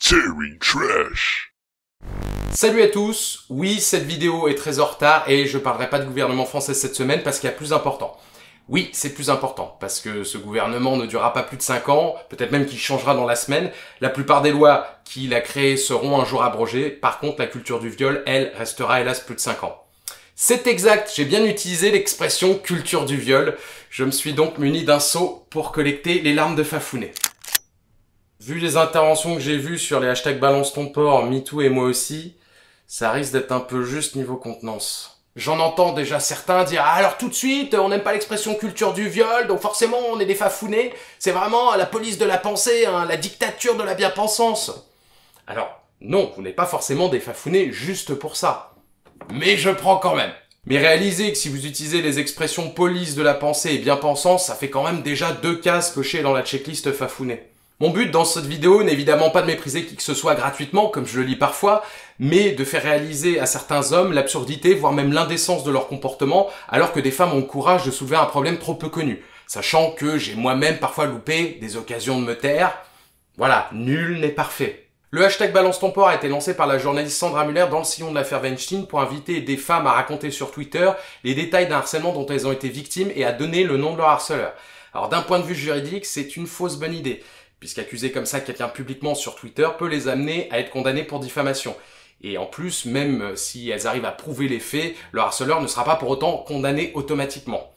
Terry Trash. Salut à tous, oui cette vidéo est très en retard et je parlerai pas de gouvernement français cette semaine parce qu'il y a plus important. Oui, c'est plus important, parce que ce gouvernement ne durera pas plus de 5 ans, peut-être même qu'il changera dans la semaine. La plupart des lois qu'il a créées seront un jour abrogées, par contre la culture du viol, elle, restera hélas plus de 5 ans. C'est exact, j'ai bien utilisé l'expression culture du viol. Je me suis donc muni d'un seau pour collecter les larmes de Fafounet. Vu les interventions que j'ai vues sur les hashtags balance ton porc, MeToo et moi aussi, ça risque d'être un peu juste niveau contenance. J'en entends déjà certains dire « Ah alors tout de suite, on n'aime pas l'expression culture du viol, donc forcément on est des Fafounets, c'est vraiment la police de la pensée, hein, la dictature de la bien-pensance. » Alors, non, vous n'êtes pas forcément des Fafounets juste pour ça. Mais je prends quand même. Mais réalisez que si vous utilisez les expressions police de la pensée et bien-pensance, ça fait quand même déjà 2 cases cochées dans la checklist Fafounet. Mon but dans cette vidéo n'est évidemment pas de mépriser qui que ce soit gratuitement, comme je le lis parfois, mais de faire réaliser à certains hommes l'absurdité, voire même l'indécence de leur comportement, alors que des femmes ont le courage de soulever un problème trop peu connu. Sachant que j'ai moi-même parfois loupé des occasions de me taire. Voilà, nul n'est parfait. Le hashtag balance ton porc a été lancé par la journaliste Sandra Muller dans le sillon de l'affaire Weinstein pour inviter des femmes à raconter sur Twitter les détails d'un harcèlement dont elles ont été victimes et à donner le nom de leur harceleur. Alors d'un point de vue juridique, c'est une fausse bonne idée, puisqu'accuser comme ça quelqu'un publiquement sur Twitter peut les amener à être condamnés pour diffamation. Et en plus, même si elles arrivent à prouver les faits, le harceleur ne sera pas pour autant condamné automatiquement.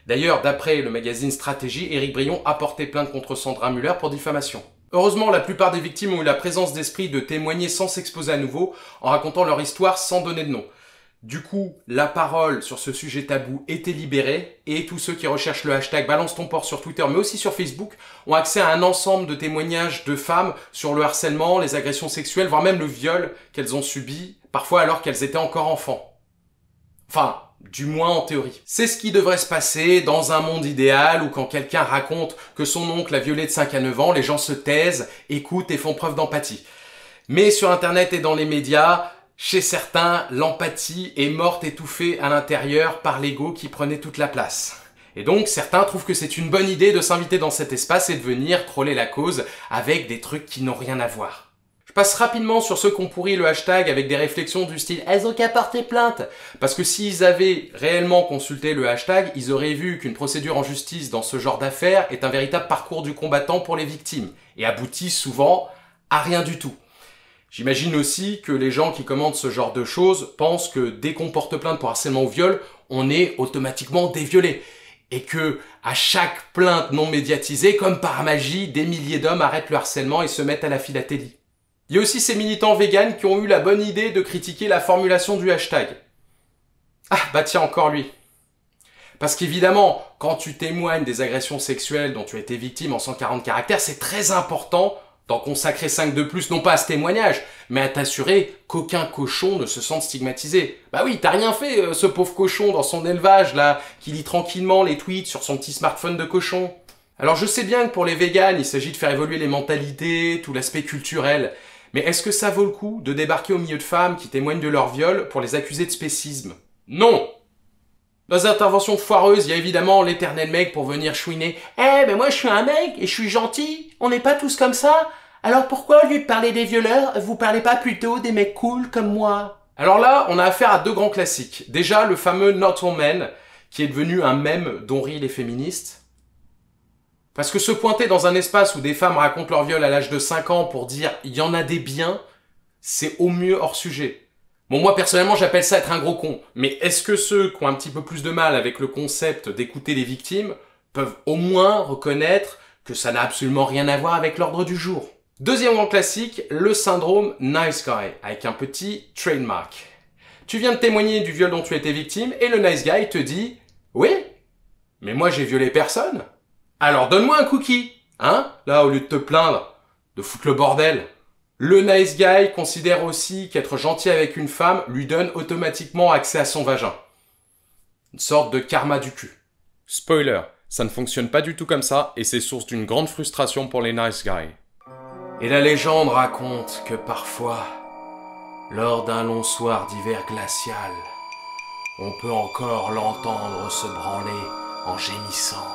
D'ailleurs, d'après le magazine Stratégie, Éric Brion a porté plainte contre Sandra Muller pour diffamation. Heureusement, la plupart des victimes ont eu la présence d'esprit de témoigner sans s'exposer à nouveau, en racontant leur histoire sans donner de nom. Du coup, la parole sur ce sujet tabou était libérée, et tous ceux qui recherchent le hashtag balance ton porc sur Twitter, mais aussi sur Facebook, ont accès à un ensemble de témoignages de femmes sur le harcèlement, les agressions sexuelles, voire même le viol qu'elles ont subi, parfois alors qu'elles étaient encore enfants. Enfin, du moins en théorie. C'est ce qui devrait se passer dans un monde idéal où quand quelqu'un raconte que son oncle a violé de 5 à 9 ans, les gens se taisent, écoutent et font preuve d'empathie. Mais sur internet et dans les médias, chez certains, l'empathie est morte étouffée à l'intérieur par l'ego qui prenait toute la place. Et donc, certains trouvent que c'est une bonne idée de s'inviter dans cet espace et de venir troller la cause avec des trucs qui n'ont rien à voir. Je passe rapidement sur ceux qui ont pourri le hashtag avec des réflexions du style « Elles ont qu'à porter plainte !» Parce que s'ils avaient réellement consulté le hashtag, ils auraient vu qu'une procédure en justice dans ce genre d'affaires est un véritable parcours du combattant pour les victimes et aboutit souvent à rien du tout. J'imagine aussi que les gens qui commentent ce genre de choses pensent que dès qu'on porte plainte pour harcèlement ou viol, on est automatiquement déviolé. Et que, à chaque plainte non médiatisée, comme par magie, des milliers d'hommes arrêtent le harcèlement et se mettent à la philatélie. Il y a aussi ces militants véganes qui ont eu la bonne idée de critiquer la formulation du hashtag. Ah, bah tiens, encore lui. Parce qu'évidemment, quand tu témoignes des agressions sexuelles dont tu as été victime en 140 caractères, c'est très important d'en consacrer 5 de plus, non pas à ce témoignage, mais à t'assurer qu'aucun cochon ne se sente stigmatisé. Bah oui, t'as rien fait, ce pauvre cochon dans son élevage, là, qui lit tranquillement les tweets sur son petit smartphone de cochon. Alors je sais bien que pour les véganes, il s'agit de faire évoluer les mentalités, tout l'aspect culturel, mais est-ce que ça vaut le coup de débarquer au milieu de femmes qui témoignent de leur viol pour les accuser de spécisme? Non! Dans les interventions foireuses, il y a évidemment l'éternel mec pour venir chouiner. « Eh, mais moi je suis un mec et je suis gentil, on n'est pas tous comme ça. Alors pourquoi au lieu de parler des violeurs, vous parlez pas plutôt des mecs cool comme moi ?» Alors là, on a affaire à 2 grands classiques. Déjà, le fameux Not All Men, qui est devenu un mème dont rient les féministes. Parce que se pointer dans un espace où des femmes racontent leur viol à l'âge de 5 ans pour dire « il y en a des biens », c'est au mieux hors sujet. Bon, moi, personnellement, j'appelle ça être un gros con. Mais est-ce que ceux qui ont un petit peu plus de mal avec le concept d'écouter les victimes peuvent au moins reconnaître que ça n'a absolument rien à voir avec l'ordre du jour? Deuxième grand classique, le syndrome nice guy, avec un petit trademark. Tu viens de témoigner du viol dont tu as été victime, et le nice guy te dit « Oui, mais moi j'ai violé personne. Alors donne-moi un cookie, hein, là au lieu de te plaindre, de foutre le bordel. » Le nice guy considère aussi qu'être gentil avec une femme lui donne automatiquement accès à son vagin. Une sorte de karma du cul. Spoiler, ça ne fonctionne pas du tout comme ça et c'est source d'une grande frustration pour les nice guys. Et la légende raconte que parfois, lors d'un long soir d'hiver glacial, on peut encore l'entendre se branler en gémissant.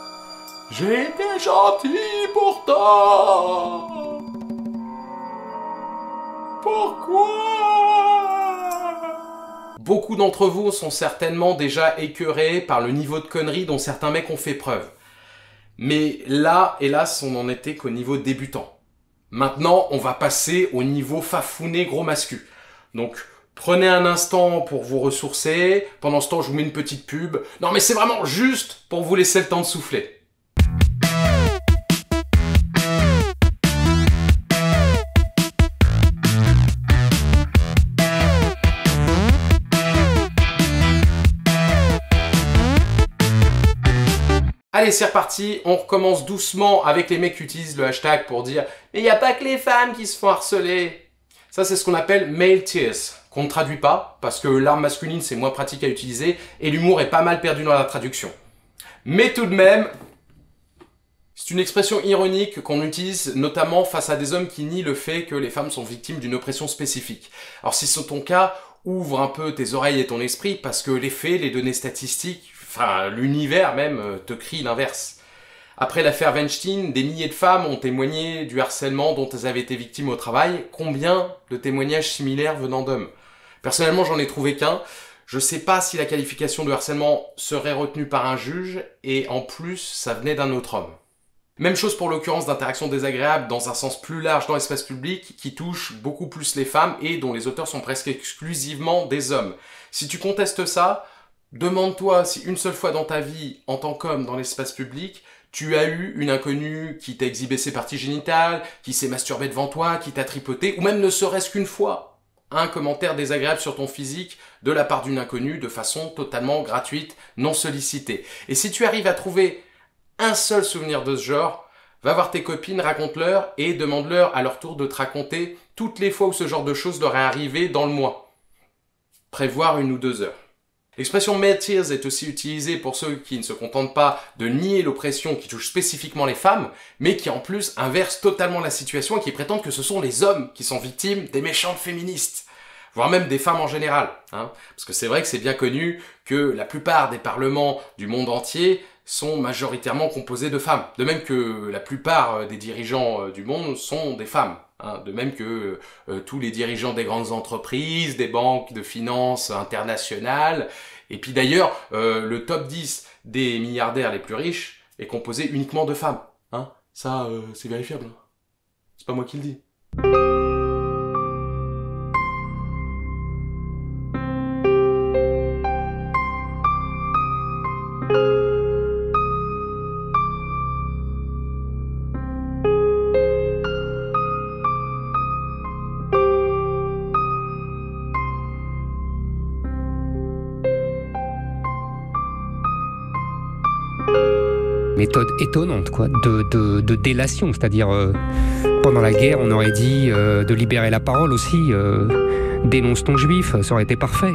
« J'ai été gentil pourtant !» Pourquoi? Beaucoup d'entre vous sont certainement déjà écœurés par le niveau de conneries dont certains mecs ont fait preuve. Mais là, hélas, on n'en était qu'au niveau débutant. Maintenant, on va passer au niveau fafouné gros mascu. Donc, prenez un instant pour vous ressourcer. Pendant ce temps, je vous mets une petite pub. Non, mais c'est vraiment juste pour vous laisser le temps de souffler. Allez, c'est reparti, on recommence doucement avec les mecs qui utilisent le hashtag pour dire « Mais il n'y a pas que les femmes qui se font harceler !» Ça, c'est ce qu'on appelle « male tears », qu'on ne traduit pas, parce que l'arme masculine, c'est moins pratique à utiliser, et l'humour est pas mal perdu dans la traduction. Mais tout de même, c'est une expression ironique qu'on utilise notamment face à des hommes qui nient le fait que les femmes sont victimes d'une oppression spécifique. Alors si c'est ton cas, ouvre un peu tes oreilles et ton esprit, parce que les faits, les données statistiques, enfin, l'univers même te crie l'inverse. Après l'affaire Weinstein, des milliers de femmes ont témoigné du harcèlement dont elles avaient été victimes au travail. Combien de témoignages similaires venant d'hommes? Personnellement, j'en ai trouvé qu'un. Je sais pas si la qualification de harcèlement serait retenue par un juge, et en plus, ça venait d'un autre homme. Même chose pour l'occurrence d'interactions désagréables dans un sens plus large dans l'espace public, qui touche beaucoup plus les femmes et dont les auteurs sont presque exclusivement des hommes. Si tu contestes ça, demande-toi si une seule fois dans ta vie, en tant qu'homme dans l'espace public, tu as eu une inconnue qui t'a exhibé ses parties génitales, qui s'est masturbée devant toi, qui t'a tripoté, ou même ne serait-ce qu'une fois, un commentaire désagréable sur ton physique de la part d'une inconnue de façon totalement gratuite, non sollicitée. Et si tu arrives à trouver un seul souvenir de ce genre, va voir tes copines, raconte-leur et demande-leur à leur tour de te raconter toutes les fois où ce genre de choses leur est arrivé dans le mois. Prévoir 1 ou 2 heures. L'expression male tears est aussi utilisée pour ceux qui ne se contentent pas de nier l'oppression qui touche spécifiquement les femmes, mais qui en plus inversent totalement la situation et qui prétendent que ce sont les hommes qui sont victimes des méchantes féministes, voire même des femmes en général. Parce que c'est vrai que c'est bien connu que la plupart des parlements du monde entier sont majoritairement composés de femmes, de même que la plupart des dirigeants du monde sont des femmes. De même que tous les dirigeants des grandes entreprises, des banques de finances internationales. Et puis d'ailleurs, le top 10 des milliardaires les plus riches est composé uniquement de femmes. Ça, c'est vérifiable. C'est pas moi qui le dis. Méthode étonnante, quoi, de délation, c'est-à-dire pendant la guerre, on aurait dit de libérer la parole aussi, dénonce ton juif, ça aurait été parfait.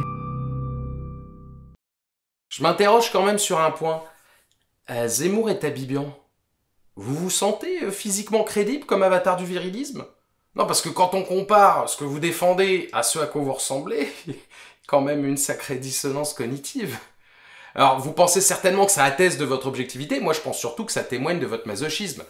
Je m'interroge quand même sur un point. Zemmour et Tabibian, vous vous sentez physiquement crédible comme avatar du virilisme? Non, parce que quand on compare ce que vous défendez à ce à quoi vous ressemblez, quand même une sacrée dissonance cognitive. Alors, vous pensez certainement que ça atteste de votre objectivité, moi je pense surtout que ça témoigne de votre masochisme.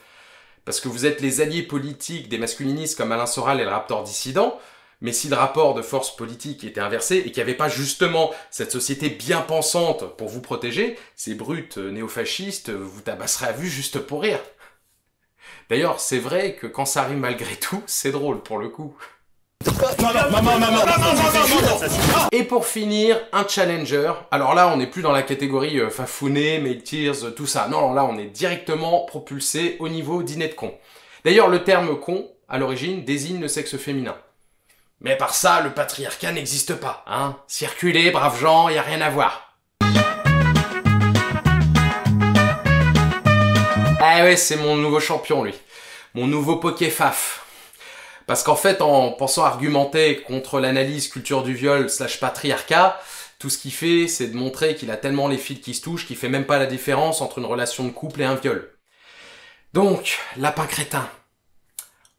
Parce que vous êtes les alliés politiques des masculinistes comme Alain Soral et le Raptor dissident, mais si le rapport de force politique était inversé et qu'il n'y avait pas justement cette société bien pensante pour vous protéger, ces brutes néofascistes vous tabasseraient à vue juste pour rire. D'ailleurs, c'est vrai que quand ça arrive malgré tout, c'est drôle pour le coup. Et pour finir, un challenger. Alors là, on n'est plus dans la catégorie fafouné, male tears, tout ça. Non, là, on est directement propulsé au niveau dîner de con. D'ailleurs, le terme con, à l'origine, désigne le sexe féminin. Mais par ça, le patriarcat n'existe pas, hein. Circulez, braves gens, y a rien à voir. Ah ouais, c'est mon nouveau champion, lui. Mon nouveau Pokéfaf. Parce qu'en fait, en pensant argumenter contre l'analyse culture du viol / patriarcat, tout ce qu'il fait, c'est de montrer qu'il a tellement les fils qui se touchent qu'il fait même pas la différence entre une relation de couple et un viol. Donc, lapin crétin.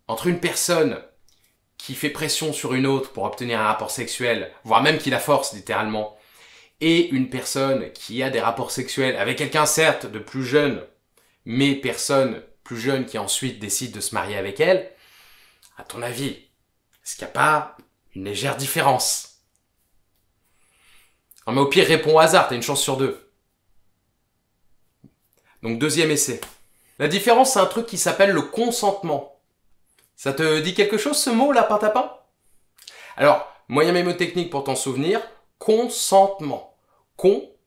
Entre une personne qui fait pression sur une autre pour obtenir un rapport sexuel, voire même qui la force littéralement, et une personne qui a des rapports sexuels avec quelqu'un certes de plus jeune, mais personne plus jeune qui ensuite décide de se marier avec elle, à ton avis, Est-ce qu'il n'y a pas une légère différence? Non mais au pire, réponds au hasard, t'as une chance sur 2. Donc deuxième essai. La différence, c'est un truc qui s'appelle le consentement. Ça te dit quelque chose ce mot, lapin tapin? Alors, moyen mémotechnique pour t'en souvenir, consentement.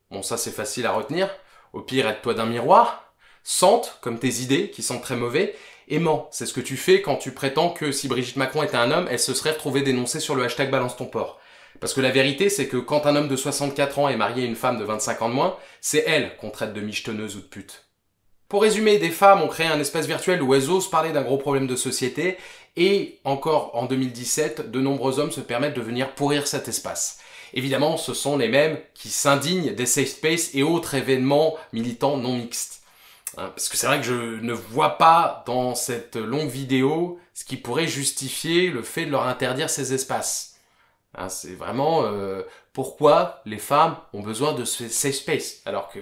Bon ça c'est facile à retenir, au pire aide-toi d'un miroir. Sente, comme tes idées qui sont très mauvais. Aimant, c'est ce que tu fais quand tu prétends que si Brigitte Macron était un homme, elle se serait retrouvée dénoncée sur le hashtag balance ton porc. Parce que la vérité, c'est que quand un homme de 64 ans est marié à une femme de 25 ans de moins, c'est elle qu'on traite de michetonneuse ou de pute. Pour résumer, des femmes ont créé un espace virtuel où elles osent parler d'un gros problème de société, et encore en 2017, de nombreux hommes se permettent de venir pourrir cet espace. Évidemment, ce sont les mêmes qui s'indignent des safe space et autres événements militants non mixtes. Parce que c'est vrai que je ne vois pas dans cette longue vidéo ce qui pourrait justifier le fait de leur interdire ces espaces. C'est vraiment pourquoi les femmes ont besoin de ce safe space alors que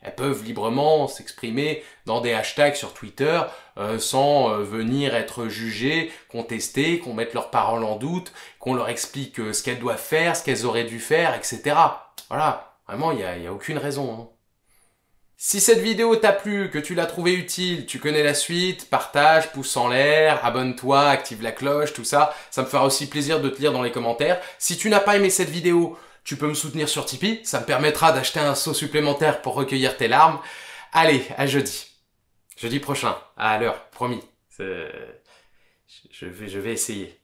elles peuvent librement s'exprimer dans des hashtags sur Twitter sans venir être jugées, contestées, qu'on mette leurs paroles en doute, qu'on leur explique ce qu'elles doivent faire, ce qu'elles auraient dû faire, etc. Voilà, vraiment, il n'y a aucune raison. Si cette vidéo t'a plu, que tu l'as trouvée utile, tu connais la suite, partage, pouce en l'air, abonne-toi, active la cloche, tout ça. Ça me fera aussi plaisir de te lire dans les commentaires. Si tu n'as pas aimé cette vidéo, tu peux me soutenir sur Tipeee. Ça me permettra d'acheter un seau supplémentaire pour recueillir tes larmes. Allez, à jeudi. Jeudi prochain, à l'heure, promis. Je vais essayer.